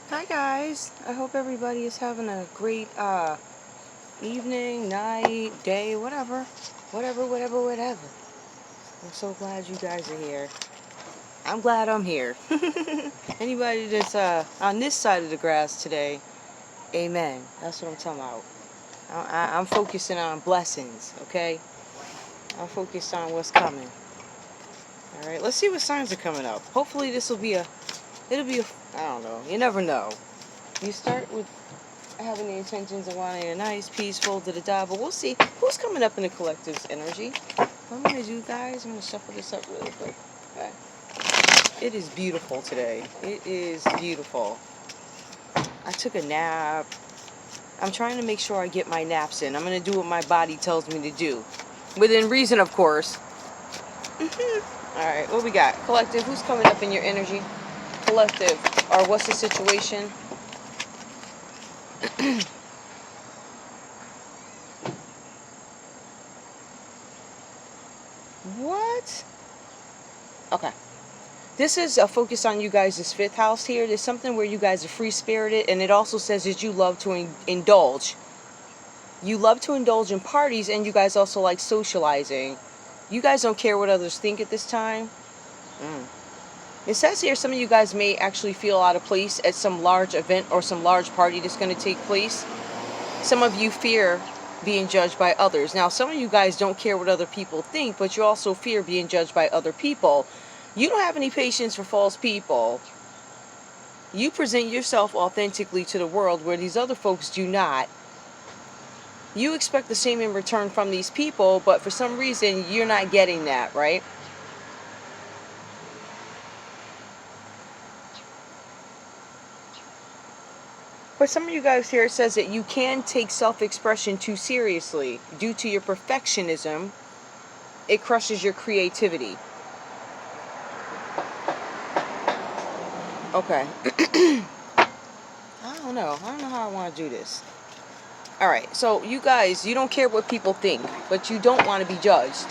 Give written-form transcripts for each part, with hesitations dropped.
Hi guys, I hope everybody is having a great evening, night, day, whatever. I'm so glad you guys are here. I'm glad I'm here. Anybody that's on this side of the grass today, amen. That's what I'm talking about. I'm focusing on blessings, okay? I'm focused on what's coming. All right, let's see what signs are coming up. Hopefully this will be I don't know, you never know. You start with having the intentions of wanting a nice, peaceful, but we'll see who's coming up in the collective's energy. What I'm going to do, guys, I'm going to shuffle this up really quick. Okay. It is beautiful today. It is beautiful. I took a nap. I'm trying to make sure I get my naps in. I'm going to do what my body tells me to do. Within reason, of course. Alright, what we got? Collective, who's coming up in your energy? Collective, or what's the situation? What? Okay. This is a focus on you guys' fifth house here. There's something where you guys are free-spirited, and it also says that you love to indulge. You love to indulge in parties, and you guys also like socializing. You guys don't care what others think at this time. It says here some of you guys may actually feel out of place at some large event or some large party that's going to take place. Some of you fear being judged by others. Now, some of you guys don't care what other people think, but you also fear being judged by other people. You don't have any patience for false people. You present yourself authentically to the world where these other folks do not. You expect the same in return from these people, but for some reason you're not getting that, right? For some of you guys here, it says that you can take self-expression too seriously. Due to your perfectionism, it crushes your creativity. Okay. I don't know how I want to do this. Alright, so you guys, you don't care what people think, but you don't want to be judged.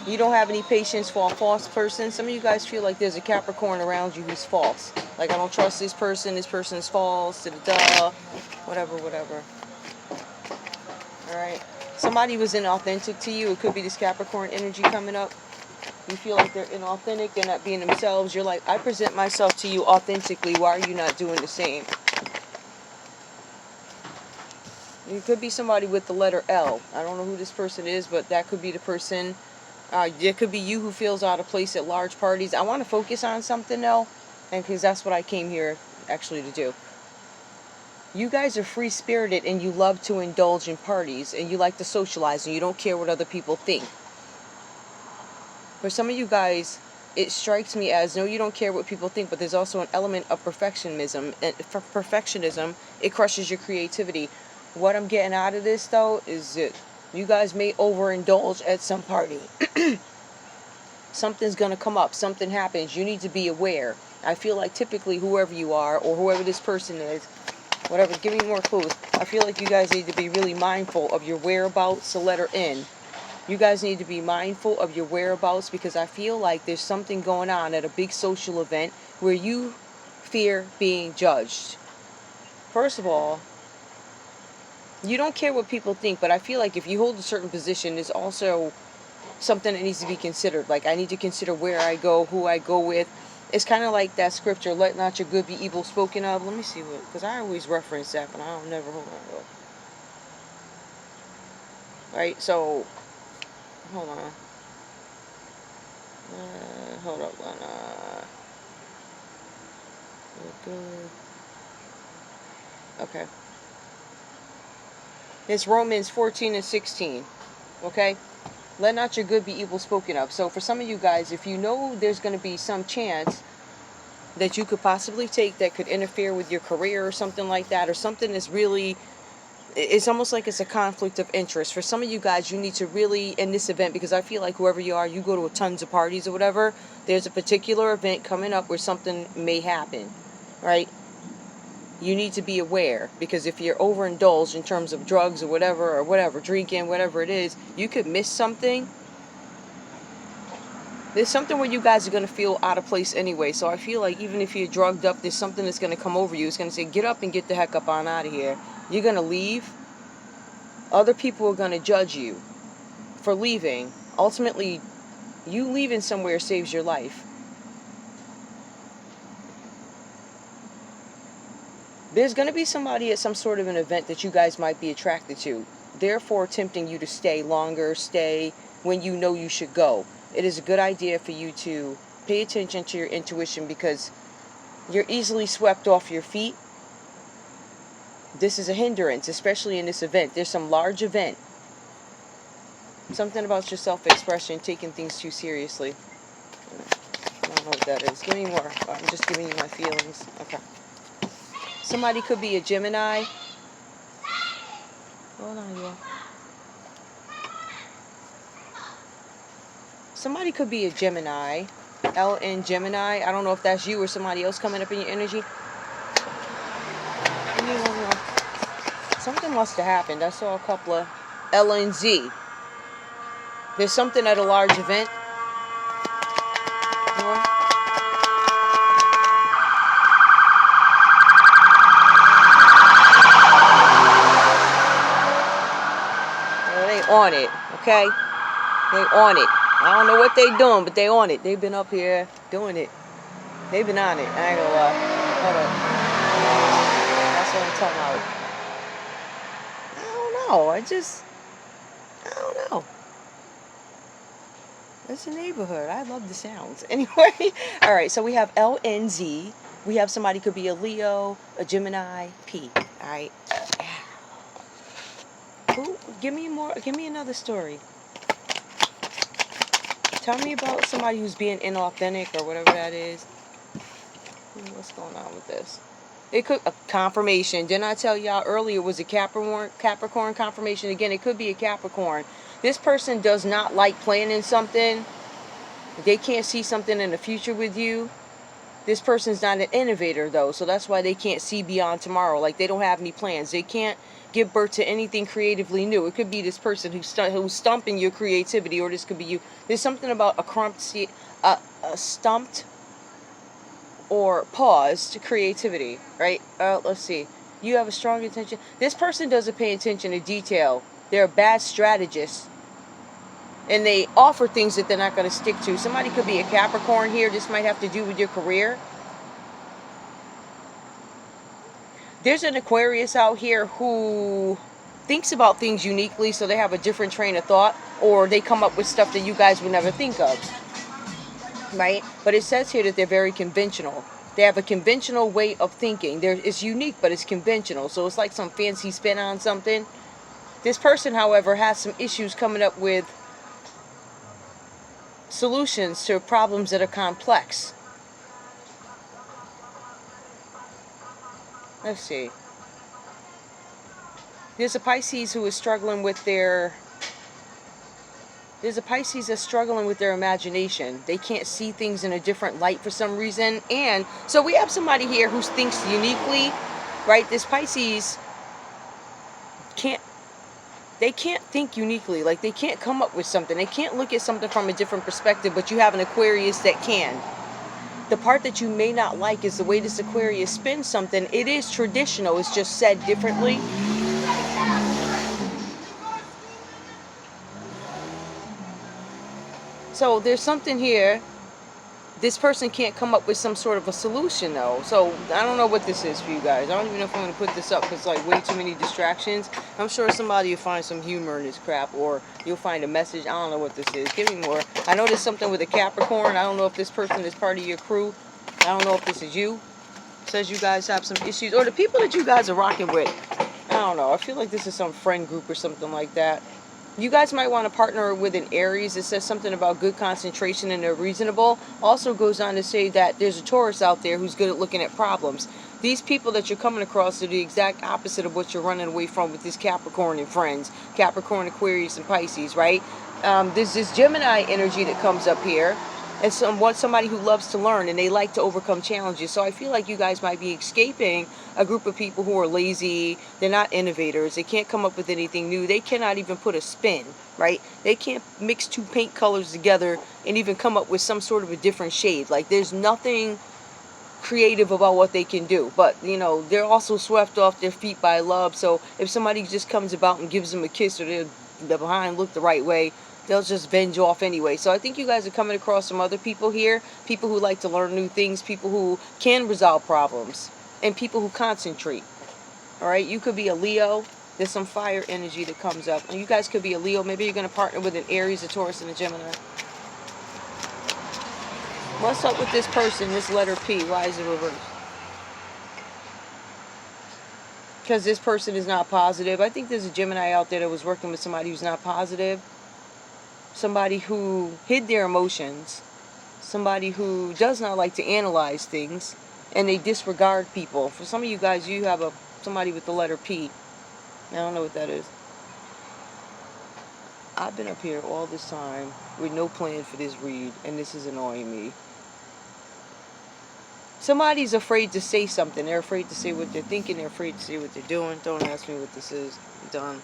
You don't have any patience for a false person. Some of you guys feel like there's a Capricorn around you who's false. Like, I don't trust this person's false, whatever. Alright. Somebody was inauthentic to you. It could be this Capricorn energy coming up. You feel like they're inauthentic, they're not being themselves. You're like, I present myself to you authentically. Why are you not doing the same? It could be somebody with the letter L. I don't know who this person is, but that could be the person. It could be you who feels out of place at large parties. I want to focus on something, though, and because that's what I came here actually to do. You guys are free-spirited, and you love to indulge in parties, and you like to socialize, and you don't care what other people think. For some of you guys, it strikes me as, no, you don't care what people think, but there's also an element of perfectionism. And for perfectionism, it crushes your creativity. What I'm getting out of this, though, is that you guys may overindulge at some party. Something's going to come up. Something happens. You need to be aware. I feel like typically whoever you are, or whoever this person is, whatever, give me more clues. I feel like you guys need to be really mindful of your whereabouts, the letter N. You guys need to be mindful of your whereabouts, because I feel like there's something going on at a big social event where you fear being judged. First of all, you don't care what people think, but I feel like if you hold a certain position, there's also something that needs to be considered. Like, I need to consider where I go, who I go with. It's kind of like that scripture, let not your good be evil spoken of. Let me see what, because I always reference that, but I don't never, hold on. Right, so, hold on. Hold up, good. Okay. It's Romans 14 and 16. Okay? Let not your good be evil spoken of. So for some of you guys, if you know there's going to be some chance that you could possibly take that could interfere with your career or something like that, or something that's really, it's almost like it's a conflict of interest. For some of you guys, you need to really, in this event, because I feel like whoever you are, you go to tons of parties or whatever, there's a particular event coming up where something may happen, right? You need to be aware, because if you're overindulged in terms of drugs or whatever, drinking, whatever it is, you could miss something. There's something where you guys are going to feel out of place anyway. So I feel like even if you're drugged up, there's something that's going to come over you. It's going to say, get up and get the heck up on out of here. You're going to leave. Other people are going to judge you for leaving. Ultimately, you leaving somewhere saves your life. There's going to be somebody at some sort of an event that you guys might be attracted to, therefore tempting you to stay longer, stay when you know you should go. It is a good idea for you to pay attention to your intuition, because you're easily swept off your feet. This is a hindrance, especially in this event. There's some large event. Something about your self-expression, taking things too seriously. I don't know what that is. Give me more. I'm just giving you my feelings. Okay. Somebody could be a Gemini. Hold on, you all. Somebody could be a Gemini. LN Gemini. I don't know if that's you or somebody else coming up in your energy. Give me one more. Something must have happened. I saw a couple of LNZ. There's something at a large event. More. On it, okay? They on it. I don't know what they doing, but they on it. They've been up here doing it. They've been on it. I ain't gonna lie. Hold on. That's what I'm talking about. I don't know. I don't know. It's a neighborhood. I love the sounds. Anyway, all right. So we have LNZ. We have somebody could be a Leo, a Gemini, P. All right. Ooh, give me more. Give me another story. Tell me about somebody who's being inauthentic or whatever that is. What's going on with this? It could a confirmation. Didn't I tell y'all earlier it was a Capricorn confirmation? Again, it could be a Capricorn. This person does not like planning something. They can't see something in the future with you. This person's not an innovator though, so that's why they can't see beyond tomorrow. Like they don't have any plans. They can't give birth to anything creatively new. It could be this person who's stumping your creativity, or this could be you. There's something about a stumped or paused creativity, right? Let's see. You have a strong intention. This person doesn't pay attention to detail. They're a bad strategist. And they offer things that they're not going to stick to. Somebody could be a Capricorn here. This might have to do with your career. There's an Aquarius out here who thinks about things uniquely, so they have a different train of thought, or they come up with stuff that you guys would never think of. Right? But it says here that they're very conventional. They have a conventional way of thinking. It's unique, but it's conventional. So it's like some fancy spin on something. This person, however, has some issues coming up with solutions to problems that are complex. Let's see. There's a Pisces who is struggling with their... There's a Pisces that's struggling with their imagination. They can't see things in a different light for some reason. And so we have somebody here who thinks uniquely, right? This Pisces they can't think uniquely. Like they can't come up with something. They can't look at something from a different perspective, but you have an Aquarius that can. The part that you may not like is the way this Aquarius spins something. It is traditional. It's just said differently. So there's something here. This person can't come up with some sort of a solution though. So I don't know what this is for you guys. I don't even know if I'm going to put this up because like way too many distractions. I'm sure somebody will find some humor in this crap, or you'll find a message. I don't know what this is. Give me more. I know there's something with a Capricorn. I don't know if this person is part of your crew. I don't know if this is you. It says you guys have some issues, or the people that you guys are rocking with. I don't know. I feel like this is some friend group or something like that. You guys might want to partner with an Aries. It says something about good concentration and they're reasonable. Also goes on to say that there's a Taurus out there who's good at looking at problems. These people that you're coming across are the exact opposite of what you're running away from with this Capricorn and friends. Capricorn, Aquarius, and Pisces, right? There's this Gemini energy that comes up here. and somebody who loves to learn, and they like to overcome challenges. So I feel like you guys might be escaping a group of people who are lazy. They're not innovators. They can't come up with anything new. They cannot even put a spin, right? They can't mix two paint colors together and even come up with some sort of a different shade. Like, there's nothing creative about what they can do. But, you know, they're also swept off their feet by love. So if somebody just comes about and gives them a kiss, or they're behind look the right way, they'll just venge off anyway. So I think you guys are coming across some other people here, people who like to learn new things, people who can resolve problems, and people who concentrate. All right, you could be a Leo. There's some fire energy that comes up, and you guys could be a Leo. Maybe you're going to partner with an Aries, a Taurus, and a Gemini. What's up with this person, this letter P? Why is it reversed? Because this person is not positive. I think there's a Gemini out there that was working with somebody who's not positive. Somebody who hid their emotions. Somebody who does not like to analyze things. And they disregard people. For some of you guys, you have somebody with the letter P. I don't know what that is. I've been up here all this time with no plan for this read, and this is annoying me. Somebody's afraid to say something. They're afraid to say what they're thinking. They're afraid to say what they're doing. Don't ask me what this is. I'm done.